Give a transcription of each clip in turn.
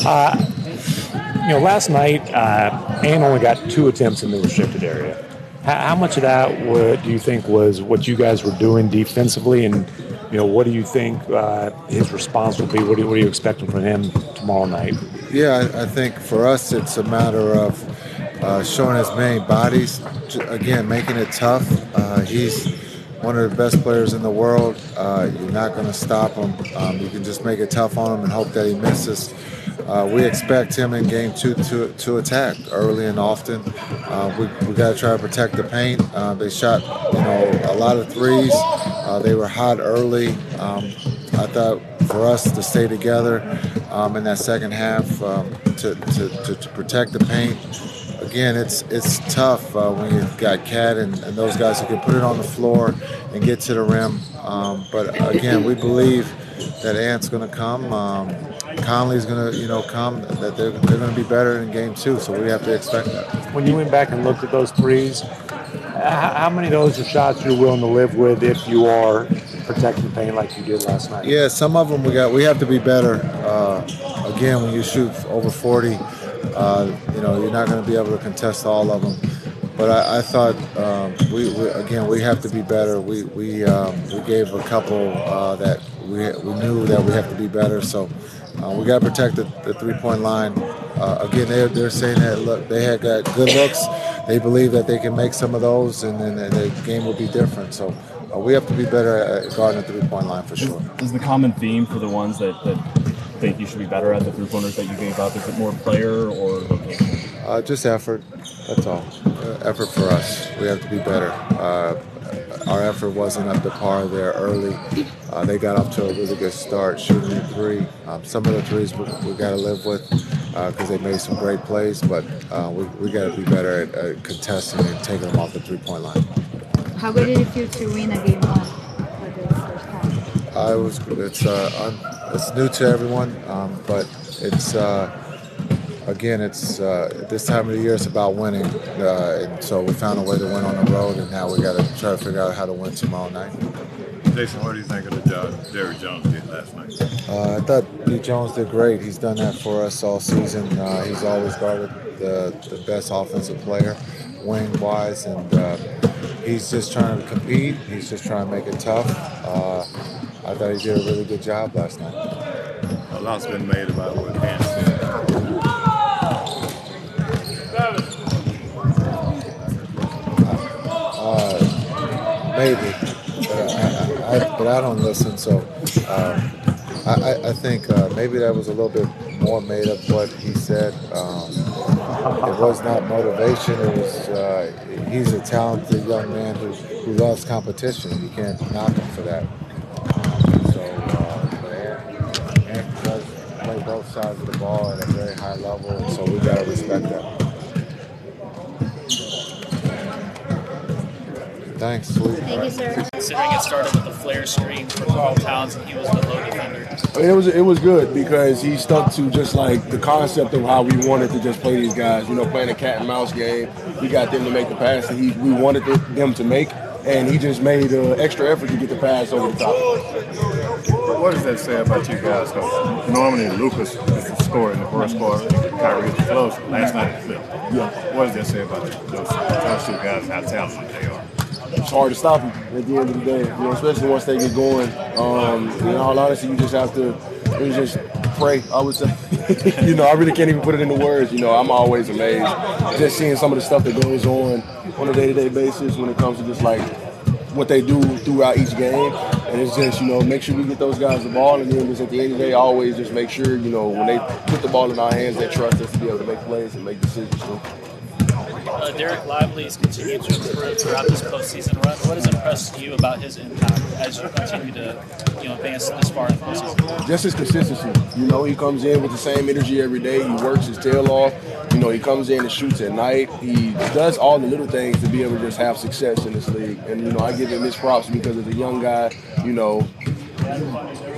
Last night, Ann only got 2 attempts in the restricted area. How much of that do you think was what you guys were doing defensively, and what do you think his response will be? What are you expecting from him tomorrow night? Yeah, I think for us it's a matter of showing as many bodies, again, making it tough. He's one of the best players in the world. You're not going to stop him. You can just make it tough on him and hope that he misses. We expect him in game 2 to attack early and often. We got to try to protect the paint. They shot, a lot of threes. They were hot early. I thought for us to stay together in that second half to protect the paint. Again, it's tough when you've got Cat and those guys who can put it on the floor and get to the rim. But again, we believe that Ant's going to come. Conley's going to, come. That they're going to be better in game 2. So we have to expect that. When you went back and looked at those threes, how many of those are shots you're willing to live with if you are protecting the paint like you did last night? Yeah, some of them we have to be better. Again, when you shoot over 40, you're not going to be able to contest all of them. But I thought we have to be better. We gave a couple that we knew that we have to be better. So we got to protect the 3-point line. Again, they're saying that look, they had got good looks. They believe that they can make some of those, and then the game will be different. So we have to be better at guarding the 3-point line for sure. Is the common theme for the ones that think you should be better at the 3-pointers that you gave up? Is it more player or location? Just effort. That's all. Effort for us. We have to be better. Our effort wasn't up to par there early. They got off to a really good start shooting the 3. Some of the threes we got to live with because they made some great plays, but we got to be better at contesting and taking them off the 3-point line. How good did it feel to win a game 1 for the first half? It's new to everyone, but it's this time of the year it's about winning, and so we found a way to win on the road, and now we got to try to figure out how to win tomorrow night. Jason, what do you think of the job Derrick Jones did last night? I thought D. Jones did great. He's done that for us all season. He's always guarded the best offensive player, wing-wise, and he's just trying to compete. He's just trying to make it tough. I thought he did a really good job last night. A lot's been made about what Ant said. Maybe, but I don't listen. So I think maybe that was a little bit more made of what he said. It was not motivation. It was he's a talented young man who loves competition. You can't knock him for that. Ant does play both sides of the ball at a very high level, and so we got to respect that. Thanks, sweet. Thank you, sir. Considering it started with a flare screen for Carl Towns and he was the low defender. It was good because he stuck to just like the concept of how we wanted to just play these guys. Playing a cat and mouse game. We got them to make the pass that we wanted them to make, and he just made extra effort to get the pass over the top. What does that say about you guys? Because normally Lucas is the scorer in the first quarter, Kyrie is the closer. Last night it flipped. Yeah. What does that say about those 2 guys, how talented they are? It's hard to stop them at the end of the day, especially once they get going. In all honesty, you just have to just pray, I would say. I really can't even put it into words. I'm always amazed just seeing some of the stuff that goes on a day-to-day basis when it comes to just like what they do throughout each game. And it's just, make sure we get those guys the ball, and then just at the end of the day, always just make sure, when they put the ball in our hands, they trust us to be able to make plays and make decisions. Derek Lively's continued to improve throughout this postseason run. What has impressed you about his impact as you continue to advance this far in the postseason? Just his consistency. He comes in with the same energy every day. He works his tail off. He comes in and shoots at night. He does all the little things to be able to just have success in this league. And, I give him his props because as a young guy,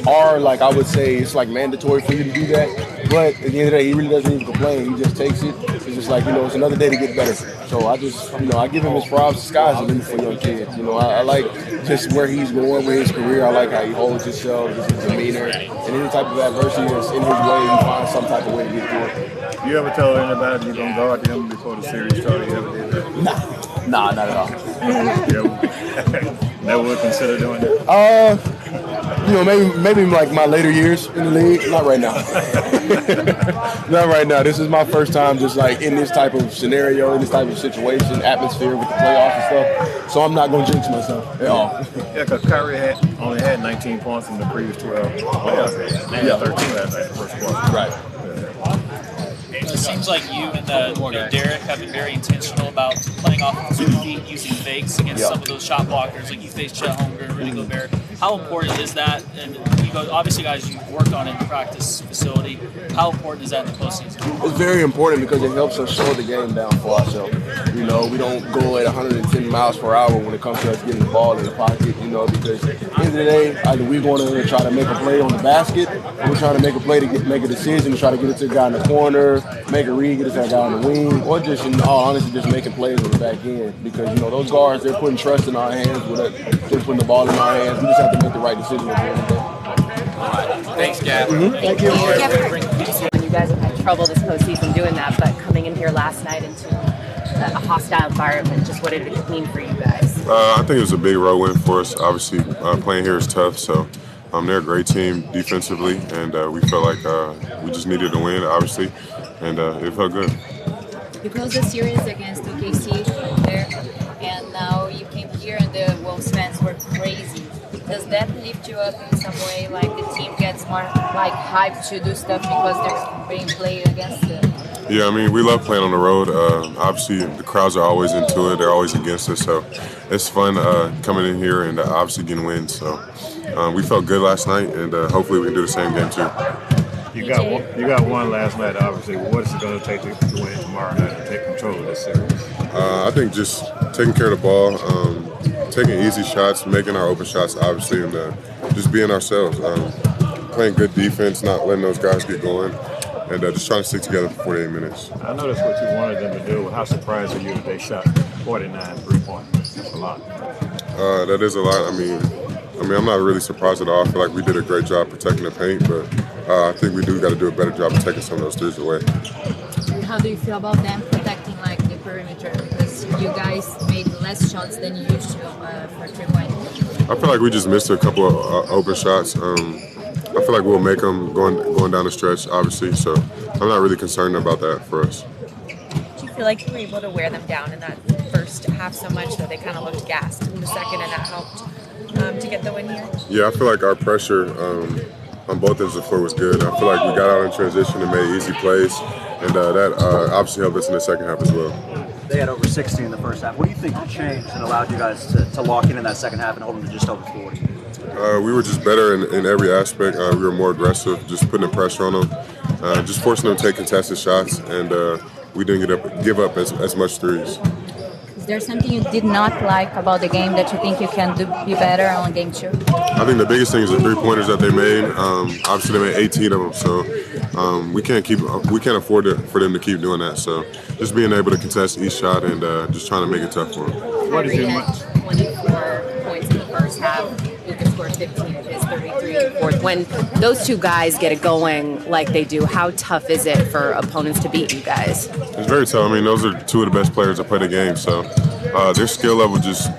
are like, I would say it's like mandatory for you to do that. But at the end of the day, he really doesn't even complain. He just takes it. It's just like, it's another day to get better. So I just, I give him his props. The sky's the limit for young kids. I like just where he's going with his career. I like how he holds himself, his demeanor, and any type of adversity that's in his way, he finds some type of way to get through it. You ever tell anybody you're going to guard him before the series started? You ever did that? Nah, not at all. Never would consider doing that? Maybe like my later years in the league. Not right now. Not right now. This is my first time just like in this type of scenario, in this type of situation, atmosphere with the playoffs and stuff. So I'm not going to jinx myself at all. Yeah, because Kyrie only had 19 points in the previous 12 playoff games. And 13 last night in the first quarter. Right. It seems like you and Derek have been very intentional about playing off of 2 feet, using fakes against some of those shot blockers. Like you faced Chet Holmgren, Rudy Gobert. How important is that? And obviously, guys, you've worked on it in the practice facility. How important is that in the postseason? It's very important because it helps us slow the game down for ourselves. We don't go at 110 miles per hour when it comes to us getting the ball in the pocket, because at the end of the day, either we're going to try to make a play on the basket, or we're trying to make a play to make a decision to try to get it to the guy in the corner, make a read, get it to that guy on the wing, or just, in all honesty, just making plays on the back end. Because, those guards, they're putting trust in our hands. They're putting the ball in our hands. We just have to make the right decision at the end of the day. Thanks, Gav. Thank you. You guys have had trouble this postseason doing that, but coming in here last night into a hostile environment, just what did it mean for you guys? I think it was a big road win for us. Obviously, playing here is tough, so they're a great team defensively, and we felt like we just needed to win, obviously, and it felt good. You closed the series against OKC there, and now you came here and the Wolves fans were crazy. Does that lift you up in some way? Like the team gets more like hyped to do stuff because they're being played against them? Yeah, we love playing on the road. Obviously, the crowds are always into it. They're always against us, so it's fun coming in here and obviously getting wins. So we felt good last night, and hopefully we can do the same game too. You got one last night, obviously. What is it going to take to win tomorrow night and take control of this series? I think just taking care of the ball, taking easy shots, making our open shots, obviously, and just being ourselves. Playing good defense, not letting those guys get going, and just trying to stick together for 48 minutes. I know that's what you wanted them to do. How surprised are you that they shot 49 3-pointers? That's a lot. That is a lot. I'm not really surprised at all. I feel like we did a great job protecting the paint, but I think we do got to do a better job of taking some of those threes away. And how do you feel about them protecting the perimeter? Because you guys made less shots than you used to for 3-point. I feel like we just missed a couple of open shots. I feel like we'll make them going down the stretch, obviously. So I'm not really concerned about that for us. Do you feel like you were able to wear them down in that first half so much that they kind of looked gassed in the second, and that helped to get the win here? Yeah, I feel like our pressure on both ends of the floor was good. I feel like we got out in transition and made easy plays, and that obviously helped us in the second half as well. They had over 60 in the first half. What do you think changed and allowed you guys to lock in that second half and hold them to just over 40? We were just better in every aspect. We were more aggressive, just putting the pressure on them, just forcing them to take contested shots, and we didn't give up as much threes. Is there something you did not like about the game that you think you can be better on game 2? I think the biggest thing is the 3-pointers that they made. Obviously, they made 18 of them, so we can't afford for them to keep doing that. So just being able to contest each shot and just trying to make it tough for them. Kyrie had 24 points in the first half. Luka scored 15 of his 33 in the fourth. When those two guys get it going like they do, how tough is it for opponents to beat you guys? It's very tough. Those are two of the best players that play the game, so their skill level just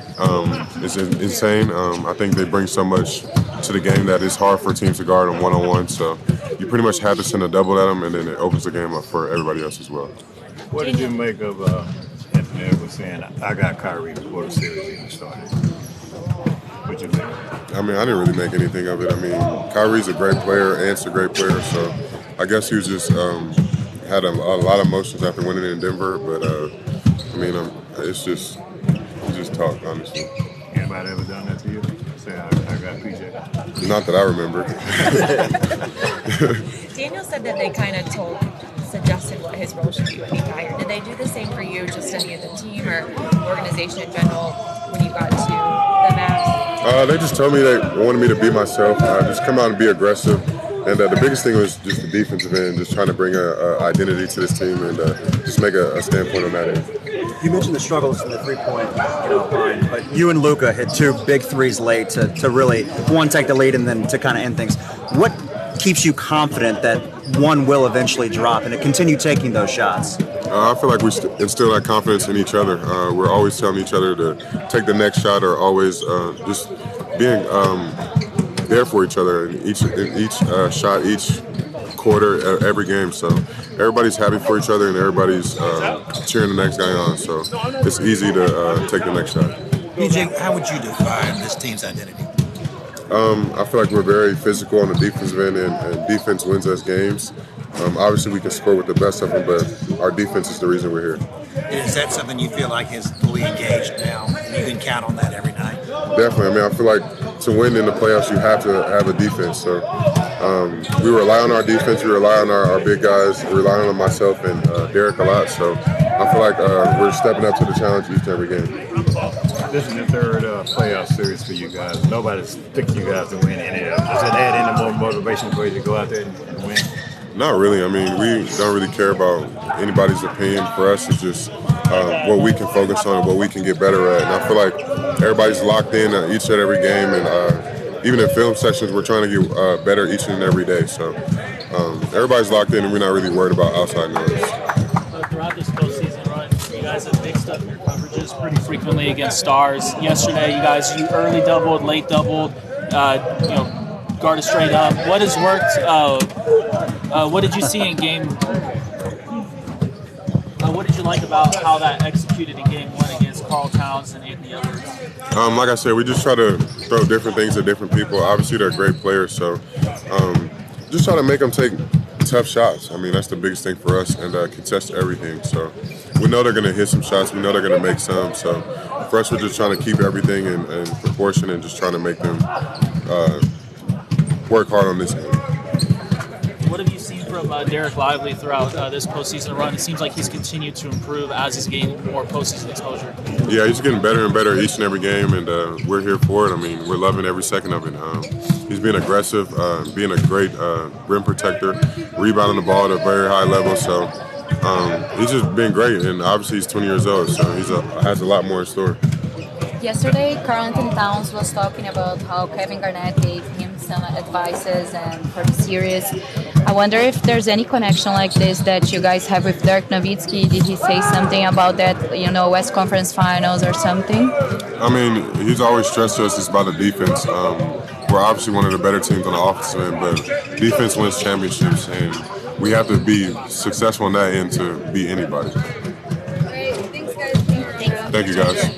is insane. I think they bring so much to the game that it's hard for teams to guard them one-on-one, so you pretty much have to send a double at them, and then it opens the game up for everybody else as well. What did you make of Anthony Edwards saying, I got Kyrie before the series even started? What you think? I didn't really make anything of it. Kyrie's a great player, Ant's a great player, so I guess he was just had a lot of emotions after winning in Denver, but it's just talk, honestly. Anybody ever done that to you? Say, I got PJ. Not that I remember. Daniel said that they kind of suggested what his role should be when he got here. Did they do the same for you, just any of the team or organization in general, when you got to the Mavs? They just told me they wanted me to be myself, just come out and be aggressive. And the biggest thing was just the defensive end, just trying to bring a identity to this team and just make a standpoint on that end. You mentioned the struggles in the three-point line, but you and Luka hit 2 big threes late to really, one, take the lead and then to kind of end things. What keeps you confident that one will eventually drop and to continue taking those shots? I feel like we instill that confidence in each other. We're always telling each other to take the next shot, or always just being there for each other in each shot, each quarter, every game. So everybody's happy for each other and everybody's cheering the next guy on. So it's easy to take the next shot. PJ, how would you define this team's identity? I feel like we're very physical on the defensive end, and defense wins us games. Obviously, we can score with the best of them, but our defense is the reason we're here. Is that something you feel like is fully engaged now? You can count on that every night? Definitely. I mean, I feel like to win in the playoffs, you have to have a defense. So we rely on our defense. We rely on our big guys. We rely on myself and Derek a lot. So I feel like we're stepping up to the challenge each and every game. This is the third playoff series for you guys. Nobody's picked you guys to win any of them. Does it add any more motivation for you to go out there and win? Not really. I mean, we don't really care about anybody's opinion. For us, it's just what we can focus on and what we can get better at. And I feel like everybody's locked in each and every game. And even in film sessions, we're trying to get better each and every day. So everybody's locked in, and we're not really worried about outside noise. Throughout this postseason run, you guys have mixed up your coverages pretty frequently against stars. Yesterday, you early doubled, late doubled, guarded straight up. What has worked? What did you see in game? What did you like about how that executed in game 1 against Carl Towns and Anthony Edwards? Like I said, we just try to throw different things at different people. Obviously, they're great players, so just try to make them take tough shots. I mean, that's the biggest thing for us, and contest everything. So we know they're going to hit some shots. We know they're going to make some. So for us, we're just trying to keep everything in proportion and just trying to make them work hard on this game. What have you seen from Derek Lively throughout this postseason run? It seems like he's continued to improve as he's gained more postseason exposure. Yeah, he's getting better and better each and every game, and we're here for it. I mean, we're loving every second of it. He's being aggressive, being a great rim protector, rebounding the ball at a very high level. So he's just been great, and obviously he's 20 years old, so he has a lot more in store. Yesterday, Carlton Towns was talking about how Kevin Garnett gave him some advices and for the series. I wonder if there's any connection like this that you guys have with Dirk Nowitzki. Did he say something about that, West Conference Finals or something? I mean, he's always stressed to us it's about the defense. We're obviously one of the better teams on the offensive end, but defense wins championships, and we have to be successful on that end to beat anybody. Great. Thanks, guys. Thank you, guys.